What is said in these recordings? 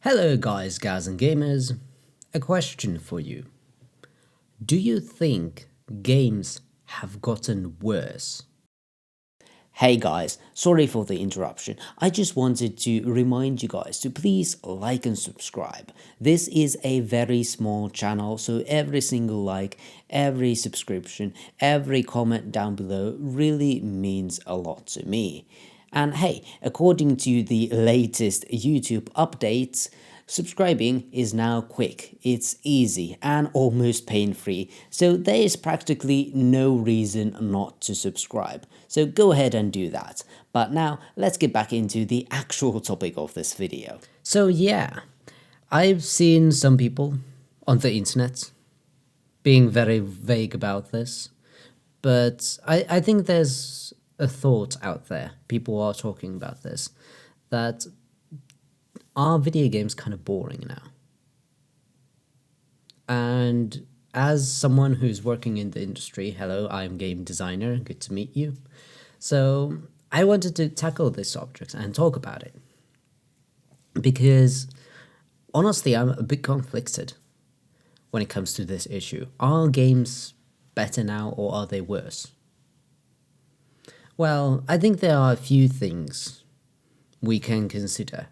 Hello guys, gals and gamers. A question for you. Do you think games have gotten worse? Hey guys, sorry for the interruption. I just wanted to remind you guys to please like and subscribe. This is a very small channel, so every single like, every subscription, every comment down below really means a lot to me. And hey, according to the latest YouTube updates, subscribing is now quick, it's easy and almost pain-free, so there is practically no reason not to subscribe. So go ahead and do that. But now let's get back into the actual topic of this video. So yeah, I've seen some people on the internet being very vague about this, but I think there's a thought out there, people are talking about this, that are video games kind of boring now? And as someone who's working in the industry, hello, I'm game designer, good to meet you. So I wanted to tackle this subject and talk about it. Because honestly, I'm a bit conflicted when it comes to this issue. Are games better now or are they worse? Well, I think there are a few things we can consider.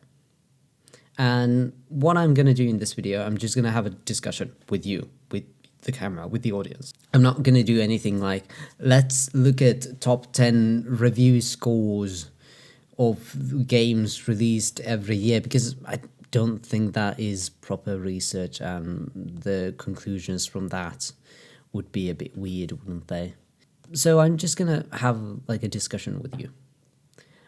And what I'm going to do in this video, I'm just going to have a discussion with you, with the camera, with the audience. I'm not going to do anything like, let's look at top 10 review scores of games released every year, because I don't think that is proper research, and the conclusions from that would be a bit weird, wouldn't they? So I'm just going to have like a discussion with you.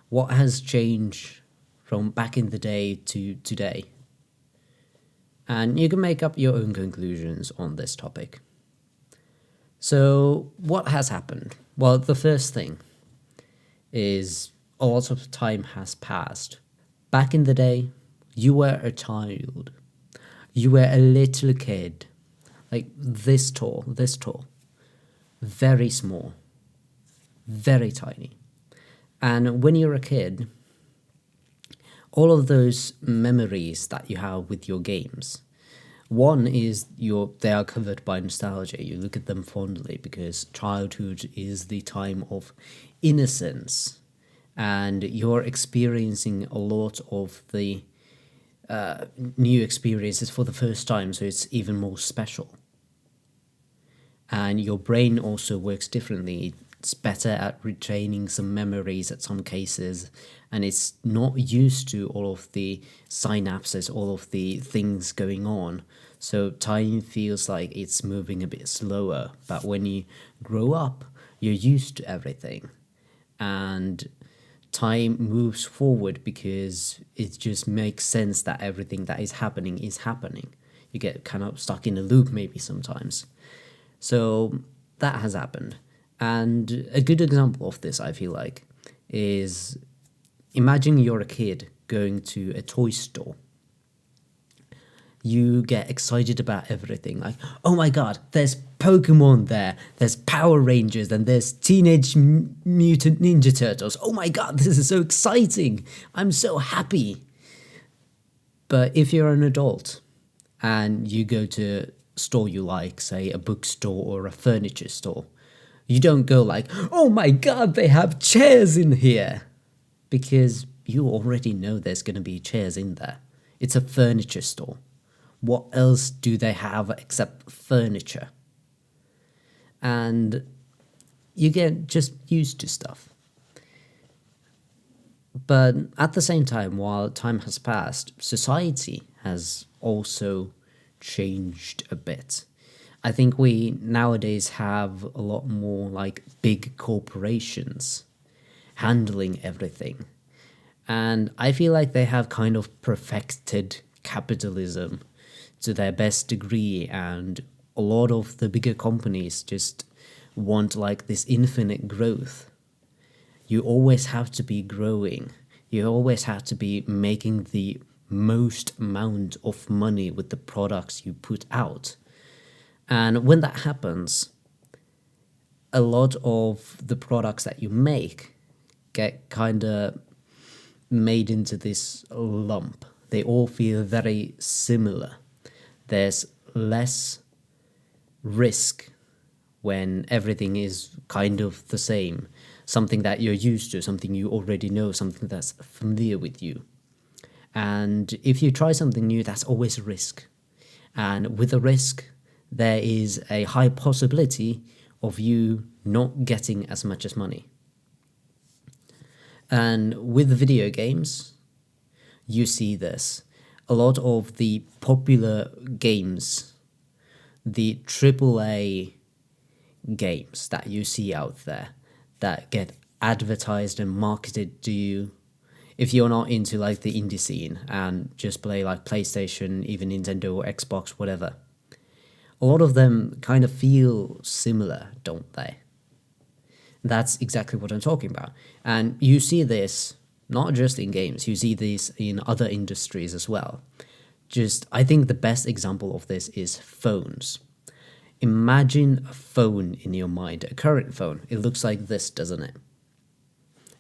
What has changed from back in the day to today? And you can make up your own conclusions on this topic. So what has happened? Well, the first thing is a lot of time has passed. Back in the day, you were a child. You were a little kid, like this tall, very small, very tiny. And when you're a kid, all of those memories that you have with your games, one is they are covered by nostalgia. You look at them fondly because childhood is the time of innocence, and you're experiencing a lot of the new experiences for the first time, so it's even more special. And your brain also works differently. It's better at retaining some memories at some cases, and it's not used to all of the synapses, all of the things going on. So time feels like it's moving a bit slower, but when you grow up, you're used to everything. And time moves forward because it just makes sense that everything that is happening is happening. You get kind of stuck in a loop maybe sometimes. So that has happened. And a good example of this, I feel like, is imagine you're a kid going to a toy store. You get excited about everything, like, oh my god, there's Pokemon there, there's Power Rangers, and there's Teenage Mutant Ninja Turtles. Oh my god, this is so exciting. I'm so happy. But if you're an adult and you go to a store you like, say a bookstore or a furniture store, you don't go like, oh my god, they have chairs in here. Because you already know there's going to be chairs in there. It's a furniture store. What else do they have except furniture? And you get just used to stuff. But at the same time, while time has passed, society has also changed a bit. I think we nowadays have a lot more like big corporations handling everything. And I feel like they have kind of perfected capitalism to their best degree, and a lot of the bigger companies just want like this infinite growth. You always have to be growing. You always have to be making the most amount of money with the products you put out. And when that happens, a lot of the products that you make get kind of made into this lump they all feel very similar. There's less risk when everything is kind of the same. Something that you're used to, something you already know, something that's familiar with you. And if you try something new, that's always a risk. And with a risk, there is a high possibility of you not getting as much as money. And with video games, you see this. A lot of the popular games, the AAA games that you see out there that get advertised and marketed to you, if you're not into like the indie scene and just play like PlayStation, even Nintendo or Xbox, whatever, a lot of them kind of feel similar, don't they? That's exactly what I'm talking about. And you see this not just in games, you see this in other industries as well. I think the best example of this is phones. Imagine a phone in your mind, a current phone. It looks like this, doesn't it?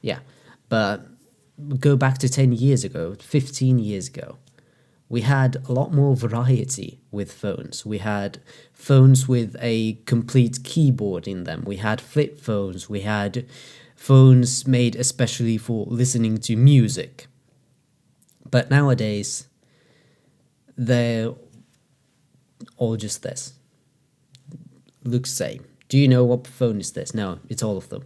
Yeah, but go back to 10 years ago, 15 years ago. We had a lot more variety with phones. We had phones with a complete keyboard in them. We had flip phones. We had phones made especially for listening to music. But nowadays, they're all just this. Looks same. Do you know what phone is this? No, it's all of them.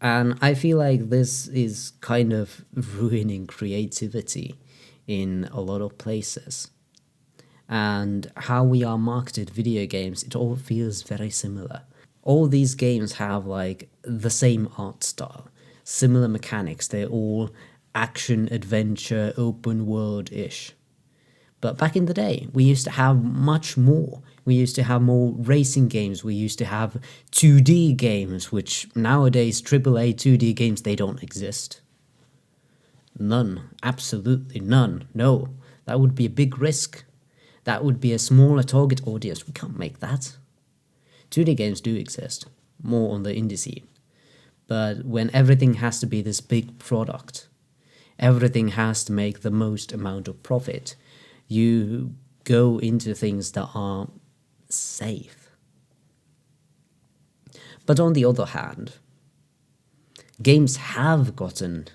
And I feel like this is kind of ruining creativity in a lot of places. And how we are marketed video games, it all feels very similar. All these games have like the same art style, similar mechanics. They're all action, adventure, open world-ish. But back in the day, we used to have much more. We used to have more racing games. We used to have 2D games, which nowadays, AAA 2D games, they don't exist. None. Absolutely none. No. That would be a big risk. That would be a smaller target audience. We can't make that. 2D games do exist, more on the indie scene. But when everything has to be this big product, everything has to make the most amount of profit, you go into things that are safe. But on the other hand, games have gotten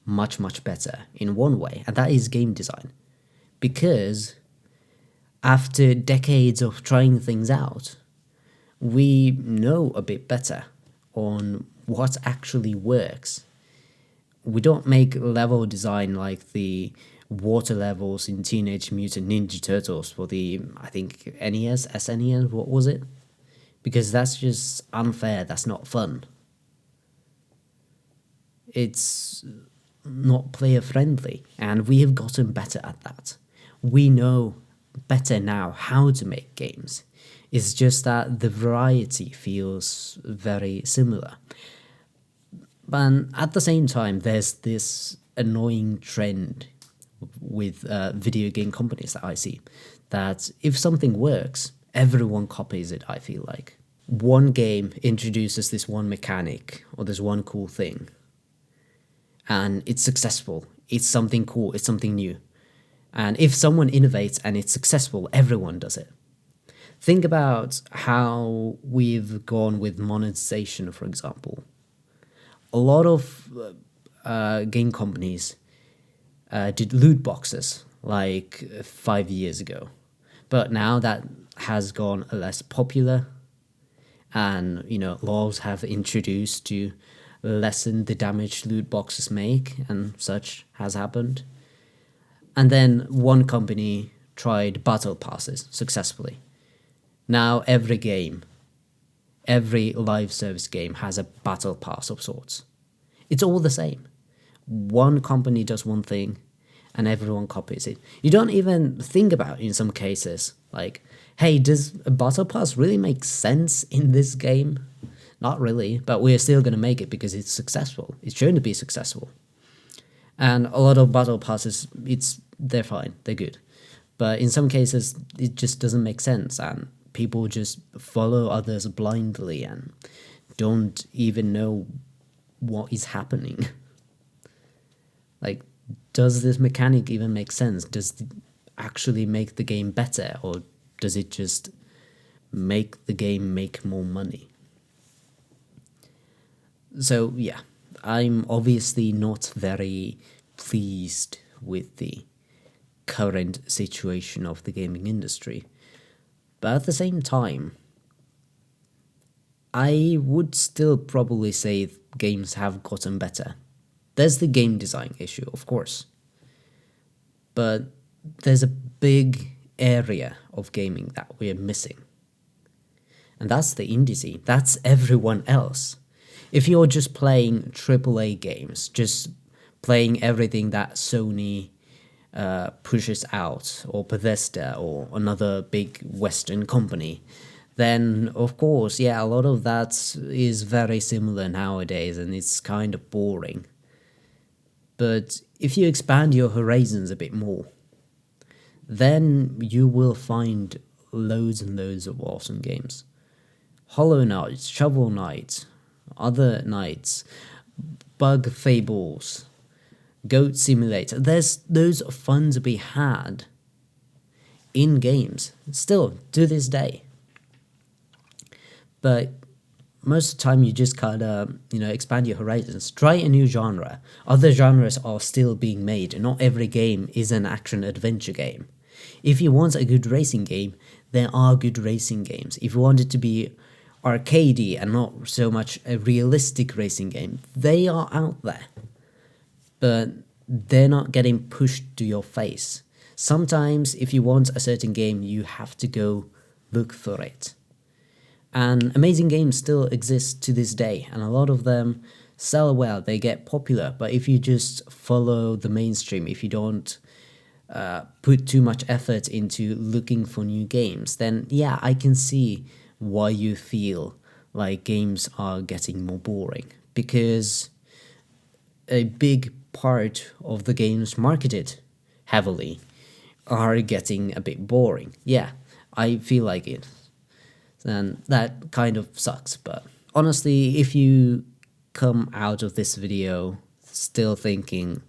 much, much better in one way, and that is game design. Because after decades of trying things out, we know a bit better on what actually works. We don't make level design like the water levels in Teenage Mutant Ninja Turtles for the, I think, NES, SNES, what was it? Because that's just unfair, that's not fun. It's not player friendly, and we have gotten better at that. We know better now how to make games. It's just that the variety feels very similar. But at the same time, there's this annoying trend with video game companies that I see, that if something works, everyone copies it, I feel like. One game introduces this one mechanic or this one cool thing, and it's successful. It's something cool, it's something new. And if someone innovates and it's successful, everyone does it. Think about how we've gone with monetization, for example. A lot of game companies did loot boxes like 5 years ago. But now that has gone less popular, and laws have introduced to lessen the damage loot boxes make, and such has happened. And then one company tried battle passes successfully. Now every game, every live service game has a battle pass of sorts. It's all the same. One company does one thing and everyone copies it. You don't even think about, in some cases, like, hey, does a battle pass really make sense in this game? Not really, but we're still going to make it because it's successful. It's shown to be successful. And a lot of battle passes, they're fine, they're good. But in some cases, it just doesn't make sense, and people just follow others blindly and don't even know what is happening. Like, does this mechanic even make sense? Does it actually make the game better, or does it just make the game make more money? So yeah, I'm obviously not very pleased with the current situation of the gaming industry. But at the same time, I would still probably say games have gotten better. There's the game design issue, of course. But there's a big area of gaming that we're missing. And that's the indie scene. That's everyone else. If you're just playing AAA games, just playing everything that Sony pushes out, or Bethesda, or another big Western company, then of course, yeah, a lot of that is very similar nowadays and it's kind of boring. But if you expand your horizons a bit more, then you will find loads and loads of awesome games. Hollow Knight, Shovel Knight, Other Knights, Bug Fables, Goat Simulator. There's those fun to be had in games, still to this day. But most of the time you just gotta, expand your horizons. Try a new genre. Other genres are still being made. Not every game is an action-adventure game. If you want a good racing game, there are good racing games. If you want it to be arcadey and not so much a realistic racing game, they are out there. But they're not getting pushed to your face. Sometimes if you want a certain game, you have to go look for it. And amazing games still exist to this day, and a lot of them sell well, they get popular. But if you just follow the mainstream, if you don't put too much effort into looking for new games, then yeah, I can see why you feel like games are getting more boring. Because a big part of the games marketed heavily are getting a bit boring. Yeah, I feel like it. And that kind of sucks. But honestly, if you come out of this video still thinking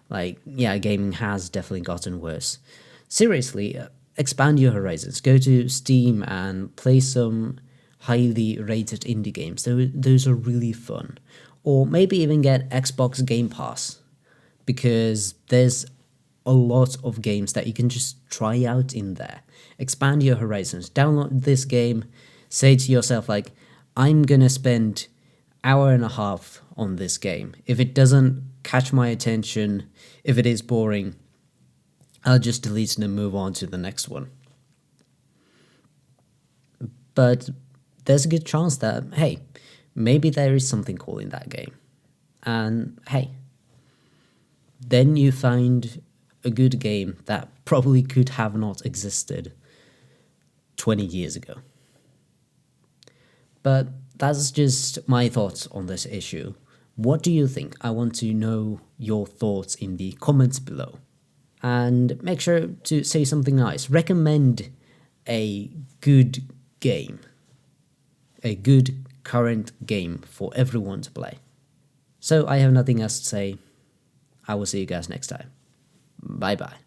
like, yeah, gaming has definitely gotten worse, seriously, expand your horizons. Go to Steam and play some highly rated indie games. Those are really fun. Or maybe even get Xbox Game Pass, because there's a lot of games that you can just try out in there. Expand your horizons. Download this game. Say to yourself, like, I'm gonna spend hour and a half on this game. If it doesn't catch my attention, if it is boring, I'll just delete it and move on to the next one. But there's a good chance that, hey, maybe there is something cool in that game. And hey, then you find a good game that probably could have not existed 20 years ago. But that's just my thoughts on this issue. What do you think? I want to know your thoughts in the comments below. And make sure to say something nice. Recommend a good game. A good current game for everyone to play. So I have nothing else to say. I will see you guys next time. Bye bye.